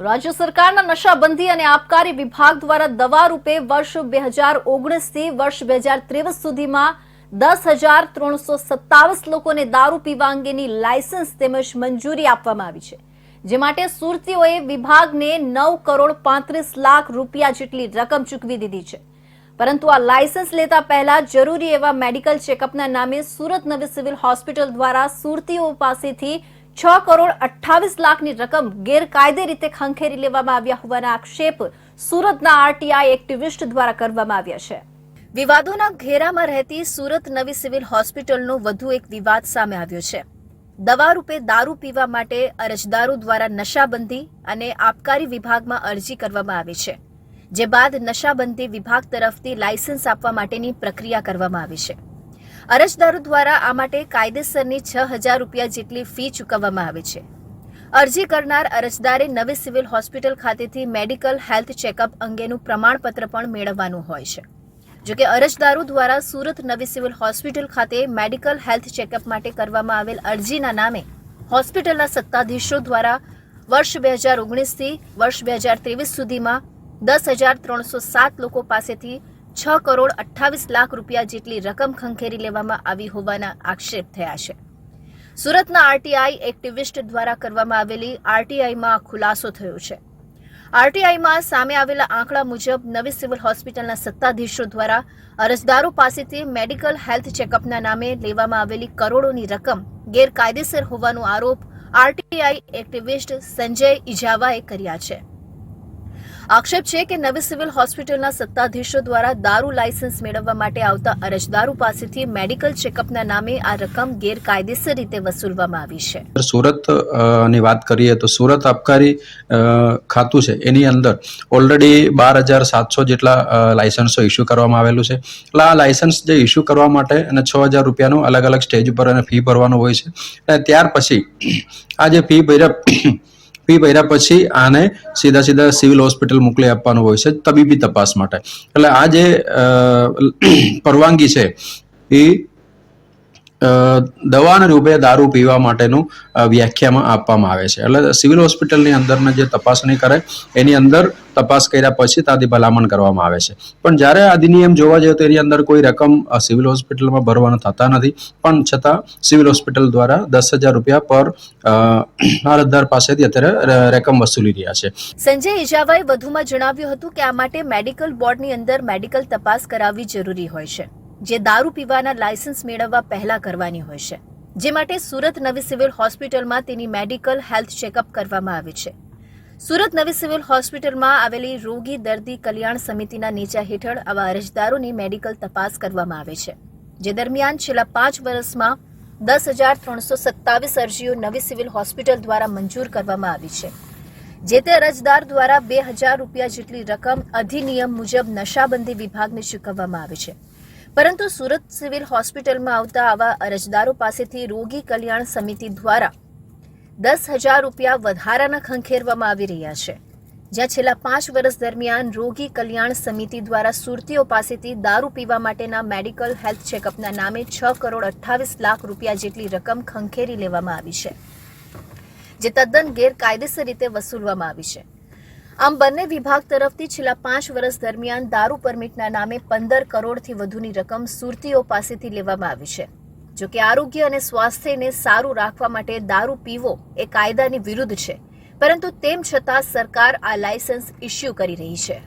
રાજ્ય સરકારના નશાબંધી અને આબકારી વિભાગ દ્વારા દવા રૂપે વર્ષ 2019 થી વર્ષ 2023 સુધીમાં 10,327 લોકોને દારૂ પીવા અંગેની લાયસન્સ તેમજ મંજૂરી આપવામાં આવી છે, જે માટે સુરતીઓએ વિભાગને 9 કરોડ 35 લાખ રૂપિયા જેટલી રકમ ચૂકવી દીધી છે. પરંતુ આ લાયસન્સ લેતા પહેલા જરૂરી એવા મેડિકલ ચેકઅપના નામે સુરત નવી સિવિલ હોસ્પિટલ દ્વારા સુરતીઓ પાસેથી 6 કરોડ 28 લાખની રકમ ગેરકાયદે રીતે ખંખેરી લેવામાં આવ્યા હોવાના આક્ષેપ સુરતના આરટીઆઈ એક્ટિવિસ્ટ દ્વારા કરવામાં આવ્યા છે. વિવાદોના ઘેરામાં રહેતી સુરત નવી સિવિલ હોસ્પિટલનો વધુ એક વિવાદ સામે આવ્યો છે. દવા રૂપે દારૂ પીવા માટે અરજદારો દ્વારા નશાબંધી અને આબકારી વિભાગમાં અરજી કરવામાં આવી છે, જે બાદ નશાબંધી વિભાગ તરફથી લાયસન્સ આપવા માટેની પ્રક્રિયા કરવામાં આવી છે. અરજદારો દ્વારા આ માટે કાયદેસરની 6,000 રૂપિયા જેટલી ફી ચૂકવવામાં આવી છે. અરજી કરનાર અરજદારે નવી સિવિલ હોસ્પિટલ ખાતેથી મેડિકલ હેલ્થ ચેકઅપ અંગેનું પ્રમાણપત્ર પણ મેળવવાનું હોય છે. જોકે અરજદારો દ્વારા સુરત નવી સિવિલ હોસ્પિટલ ખાતે મેડિકલ હેલ્થ ચેકઅપ માટે કરવામાં આવેલ અરજીના નામે હોસ્પિટલના સત્તાધીશો દ્વારા વર્ષ 2019 થી વર્ષ 2023 સુધીમાં 10,307 લોકો પાસેથી 6 કરોડ 28 લાખ રૂપિયા જેટલી રકમ ખંખેરી લેવામાં આવી હોવાના આક્ષેપ થયા છે. સુરતના આરટીઆઈ એક્ટિવિસ્ટ દ્વારા કરવામાં આવેલી આરટીઆઈમાં ખુલાસો થયો છે. આરટીઆઈમાં સામે આવેલા આંકડા મુજબ નવી સિવિલ હોસ્પિટલના સત્તાધીશો દ્વારા અરજદારો પાસેથી મેડિકલ હેલ્થ ચેકઅપના નામે લેવામાં આવેલી કરોડોની રકમ ગેરકાયદેસર હોવાનો આરોપ આરટીઆઈ એક્ટિવિસ્ટ સંજય ઇજાવાએ કર્યા છે. આક્ષેપ છે કે નવી સિવિલ હોસ્પિટલના સત્તાધીશો દ્વારા દારૂ લાયસન્સ મેળવવા માટે આવતા અરજદારો પાસેથી મેડિકલ ચેકઅપના નામે આ રકમ ગેરકાયદેસર રીતે વસૂલવામાં આવી છે. સુરત ની વાત કરીએ તો સુરત આબકારી ખાતું છે, એની અંદર ઓલરેડી 12,700 જેટલા લાયસન્સો ઇસ્યુ કરવામાં આવેલું છે. એટલે આ લાયસન્સ જે ઇસ્યુ કરવા માટે અને 6,000 રૂપિયાનું અલગ અલગ સ્ટેજ ઉપર અને ફી ભરવાનું હોય છે. અને ત્યાર પછી આ જે ફી ભર્યા પછી આને સીધા સિવિલ હોસ્પિટલ મોકલી આપવાનું હોય છે તબીબી તપાસ માટે. એટલે આ જે પરવાનગી છે એ દવાના રૂપે દારૂ પીવા માટેનું વ્યાખ્યામાં આપવામાં આવે છે. એટલે સિવિલ હોસ્પિટલની અંદરના જે તપાસણી કરે એની અંદર તપાસ કર્યા પછી ત્યાંથી ભલામણ કરવામાં આવે છે. પણ જ્યારે અધિનિયમ જોવા જઈએ તો એની અંદર કોઈ રકમ સિવિલ હોસ્પિટલમાં ભરવાના થતા નથી, પણ છતાં સિવિલ હોસ્પિટલ દ્વારા 10,000 રૂપિયા પર અરજદાર પાસેથી અત્યારે રકમ વસૂલી રહ્યા છે. સંજય ઇજાવાએ વધુમાં જણાવ્યું હતું કે આ માટે મેડિકલ બોર્ડની અંદર મેડિકલ તપાસ કરાવવી જરૂરી હોય છે, જે દારૂ પીવાના લાયસન્સ મેળવવા પહેલા કરવાની હોય છે, જે માટે સુરત નવી સિવિલ હોસ્પિટલમાં તેની મેડિકલ હેલ્થ ચેકઅપ કરવામાં આવે છે. સુરત નવી સિવિલ હોસ્પિટલમાં આવેલી રોગી દર્દી કલ્યાણ સમિતિના નીચા હેઠળ આવા અરજદારોની મેડિકલ તપાસ કરવામાં આવે છે, જે દરમિયાન છેલ્લા 5 વર્ષમાં 10,327 અરજીઓ નવી સિવિલ હોસ્પિટલ દ્વારા મંજૂર કરવામાં આવી છે. જે તે અરજદાર દ્વારા 2,000 રૂપિયા જેટલી રકમ અધિનિયમ મુજબ નશાબંધી વિભાગને ચૂકવવામાં આવે છે. પરંતુ સુરત સિવિલ હોસ્પિટલમાં આવતા આવા અરજદારો પાસેથી રોગી કલ્યાણ સમિતિ દ્વારા 10,000 રૂપિયા વધારાના ખંખેરવામાં આવી રહ્યા છે, જ્યાં છેલ્લા 5 વર્ષ દરમિયાન રોગી કલ્યાણ સમિતિ દ્વારા સુરતીઓ પાસેથી દારૂ પીવા માટેના મેડિકલ હેલ્થ ચેકઅપના નામે 6 કરોડ 28 લાખ રૂપિયા જેટલી રકમ ખંખેરી લેવામાં આવી છે, જે તદ્દન ગેરકાયદેસર રીતે વસૂલવામાં આવી છે. આમ બંને વિભાગ તરફથી છેલ્લા 5 વર્ષ દરમિયાન દારૂ પરમિટના નામે 15 કરોડથી વધુની રકમ સુરતીઓ પાસેથી લેવામાં આવી છે. જો કે આરોગ્ય અને સ્વાસ્થ્યને સારું રાખવા માટે દારૂ પીવો એ કાયદાની વિરુદ્ધ છે, પરંતુ તેમ છતાં સરકાર આ લાયસન્સ ઇસ્યુ કરી રહી છે.